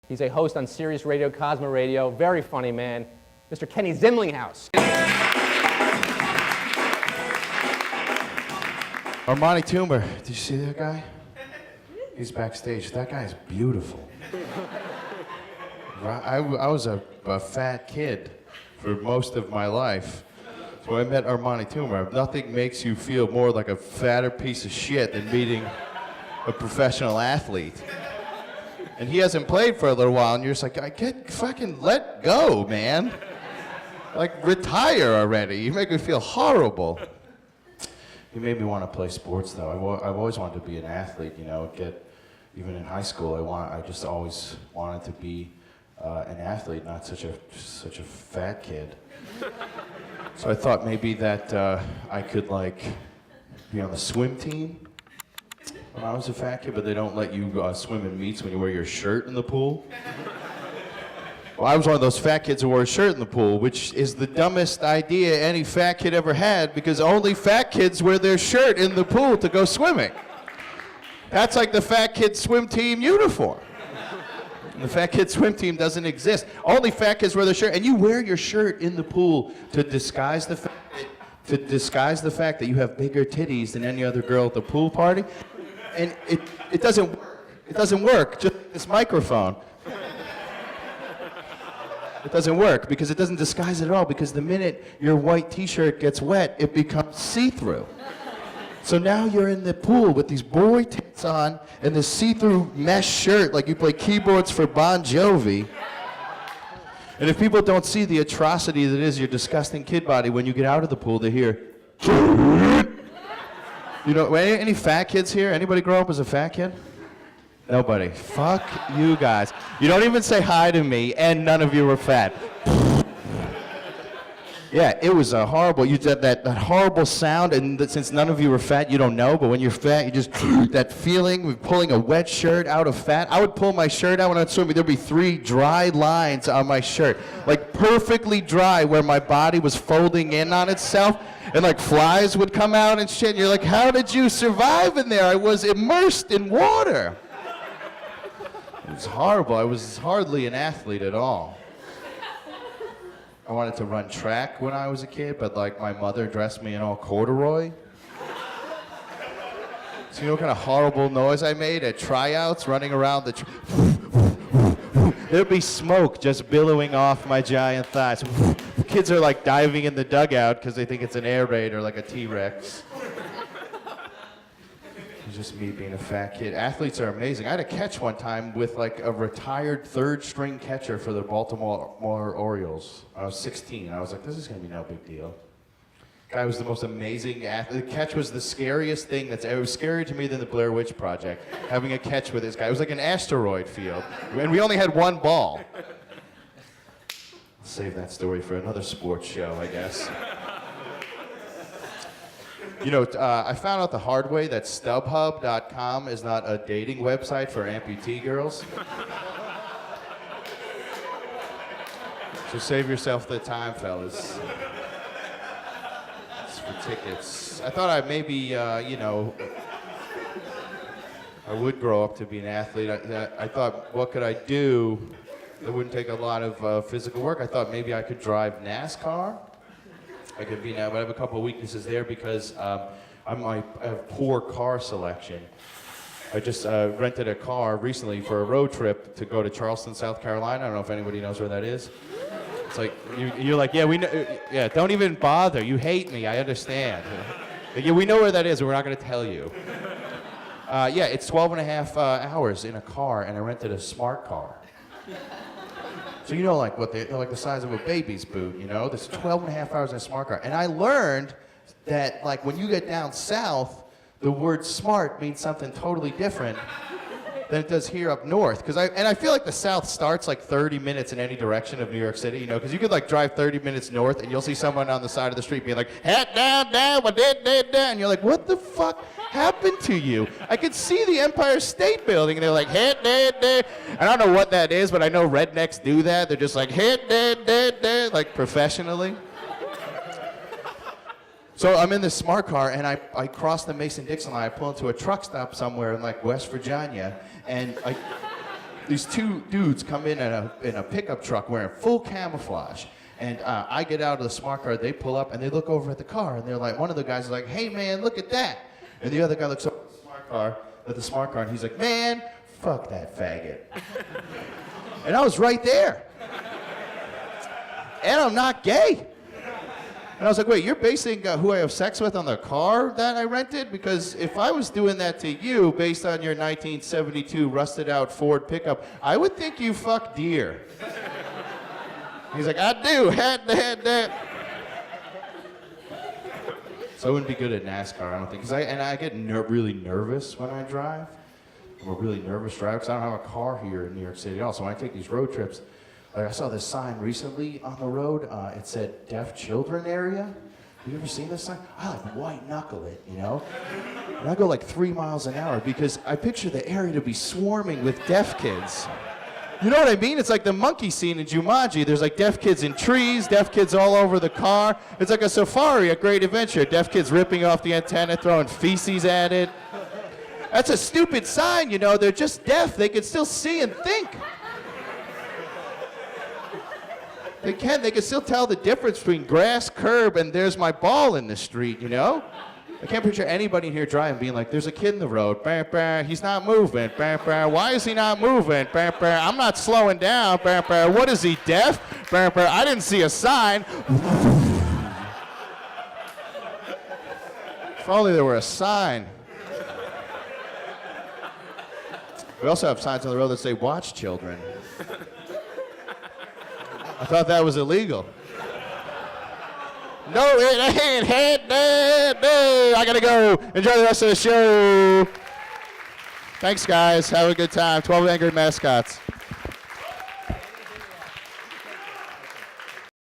He's a host on Sirius Radio, Cosmo Radio, very funny man, Mr. Kenny Zimlinghaus. Armani Toomer, did you see that guy? He's backstage. That guy is beautiful. I was a fat kid for most of my life. So when I met Armani Toomer, nothing makes you feel more like a fatter piece of shit than meeting a professional athlete. And he hasn't played for a little while, and you're just like, fucking let go, man. Like, retire already. You make me feel horrible. He made me want to play sports, though. I've always wanted to be an athlete, you know. Even in high school, I just always wanted to be an athlete, not such a fat kid. So I thought maybe that I could be on the swim team when I was a fat kid, but they don't let you swim in meets when you wear your shirt in the pool. Well, I was one of those fat kids who wore a shirt in the pool, which is the dumbest idea any fat kid ever had, because only fat kids wear their shirt in the pool to go swimming. That's like the fat kid swim team uniform. And the fat kid swim team doesn't exist. Only fat kids wear their shirt, and you wear your shirt in the pool to disguise the fact that you have bigger titties than any other girl at the pool party. And it doesn't work. It doesn't work. Just this microphone. It doesn't work because it doesn't disguise it at all, because the minute your white t-shirt gets wet, it becomes see-through. So now you're in the pool with these boy tits on and this see-through mesh shirt like you play keyboards for Bon Jovi. And if people don't see the atrocity that is your disgusting kid body, when you get out of the pool, they hear, you know, any fat kids here? Anybody grow up as a fat kid? Nobody. Fuck you guys. You don't even say hi to me, and none of you were fat. Yeah, it was a horrible, you did that horrible sound, and since none of you were fat, you don't know, but when you're fat, you just, that feeling of pulling a wet shirt out of fat. I would pull my shirt out when I'd swim, there'd be 3 dry lines on my shirt, like perfectly dry, where my body was folding in on itself, and like flies would come out and shit, and you're like, how did you survive in there? I was immersed in water. It was horrible. I was hardly an athlete at all. I wanted to run track when I was a kid, but like my mother dressed me in all corduroy. So you know what kind of horrible noise I made at tryouts, running around the there'd be smoke just billowing off my giant thighs. Kids are like diving in the dugout because they think it's an air raid or like a T-Rex. Just me being a fat kid. Athletes are amazing. I had a catch one time with like a retired third-string catcher for the Baltimore Orioles. I was 16. I was like, this is going to be no big deal. Guy was the most amazing athlete. The catch was the scariest thing it was scarier to me than the Blair Witch Project, having a catch with this guy. It was like an asteroid field, and we only had one ball. I'll save that story for another sports show, I guess. You know, I found out the hard way that StubHub.com is not a dating website for amputee girls. So save yourself the time, fellas. It's for tickets. I thought I'd maybe, you know, I would grow up to be an athlete. I thought, what could I do that wouldn't take a lot of physical work? I thought maybe I could drive NASCAR. I could be now, but I have a couple of weaknesses there because I have poor car selection. I just rented a car recently for a road trip to go to Charleston, South Carolina. I don't know if anybody knows where that is. It's like, you're like, yeah, we know, yeah, don't even bother. You hate me, I understand. Like, yeah, we know where that is, and we're not going to tell you. Yeah, it's 12 and a half hours in a car, and I rented a smart car. So you know, like they're like the size of a baby's boot, you know? This 12 and a half hours in a smart car. And I learned that, like, when you get down south, the word smart means something totally different than it does here up north. And I feel like the South starts like 30 minutes in any direction of New York City, you know? Because you could like drive 30 minutes north and you'll see someone on the side of the street being like, head down, and you're like, what the fuck happened to you? I could see the Empire State Building and they're like, head down. I don't know what that is, but I know rednecks do that. They're just like, head down, like professionally. So I'm in this smart car, and I cross the Mason-Dixon line. I pull into a truck stop somewhere in, like, West Virginia, and these two dudes come in a pickup truck wearing full camouflage. And I get out of the smart car, they pull up, and they look over at the car, and they're like, one of the guys is like, hey, man, look at that. And the other guy looks over at the smart car, and he's like, man, fuck that faggot. And I was right there. And I'm not gay. And I was like, wait, you're basing who I have sex with on the car that I rented? Because if I was doing that to you based on your 1972 rusted out Ford pickup, I would think you fucked deer. He's like, I do, had that. So I wouldn't be good at NASCAR, I don't think. I get really nervous when I drive. I'm a really nervous driver because I don't have a car here in New York City at all. So when I take these road trips, like I saw this sign recently on the road. It said deaf children area. Have you ever seen this sign? I like white knuckle it, you know? And I go like 3 miles an hour because I picture the area to be swarming with deaf kids. You know what I mean? It's like the monkey scene in Jumanji. There's like deaf kids in trees, deaf kids all over the car. It's like a safari, a great adventure. Deaf kids ripping off the antenna, throwing feces at it. That's a stupid sign, you know. They're just deaf. They can still see and think. They can still tell the difference between grass, curb, and there's my ball in the street, you know? I can't picture anybody in here driving being like, there's a kid in the road, bah, bah, he's not moving, bah, bah. Why is he not moving, bah, bah. I'm not slowing down, bah, bah. What is he, deaf? Bah, bah. I didn't see a sign. If only there were a sign. We also have signs on the road that say, watch children. I thought that was illegal. No, it ain't. I gotta go. Enjoy the rest of the show. Thanks, guys. Have a good time. 12 Angry Mascots.